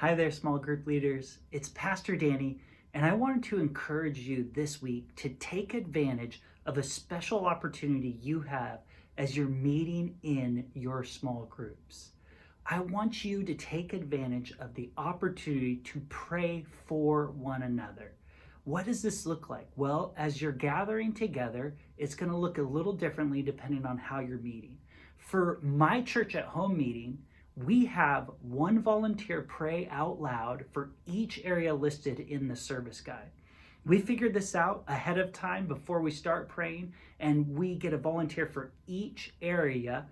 Hi there, small group leaders. It's Pastor Danny, and I wanted to encourage you this week to take advantage of a special opportunity you have as you're meeting in your small groups. I want you to take advantage of the opportunity to pray for one another. What does this look like? Well, as you're gathering together, it's going to look a little differently depending on how you're meeting. For my church at home meeting, we have one volunteer pray out loud for each area listed in the service guide. We figured this out ahead of time before we start praying, and we get a volunteer for each area,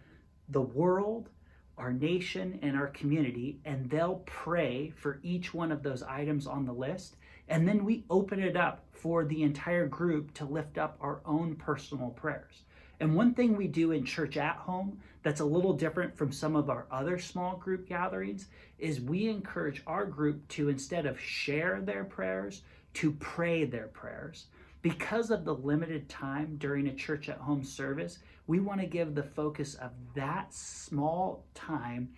the world, our nation, and our community, and they'll pray for each one of those items on the list. And then we open it up for the entire group to lift up our own personal prayers. And one thing we do in church at home that's a little different from some of our other small group gatherings is we encourage our group to, instead of share their prayers, to pray their prayers. Because of the limited time during a church at home service, we want to give the focus of that small time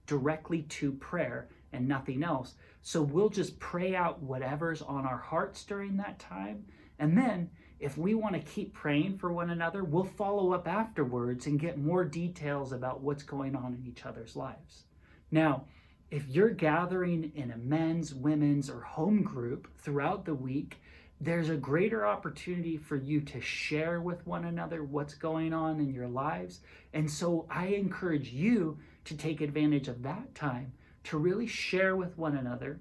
directly to prayer and nothing else. So we'll just pray out whatever's on our hearts during that time. And then if we want to keep praying for one another, we'll follow up afterwards and get more details about what's going on in each other's lives. Now, if you're gathering in a men's, women's, or home group throughout the week, there's a greater opportunity for you to share with one another what's going on in your lives. And so I encourage you to take advantage of that time to really share with one another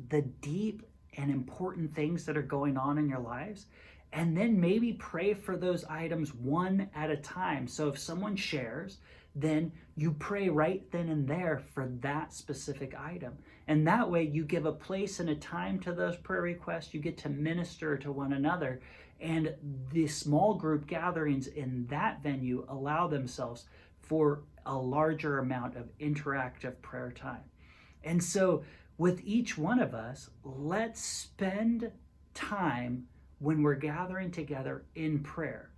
the deep and important things that are going on in your lives, and then maybe pray for those items one at a time. So if someone shares, then you pray right then and there for that specific item. And that way you give a place and a time to those prayer requests. You get to minister to one another. And the small group gatherings in that venue allow themselves for a larger amount of interactive prayer time. And so with each one of us, let's spend time when we're gathering together in prayer.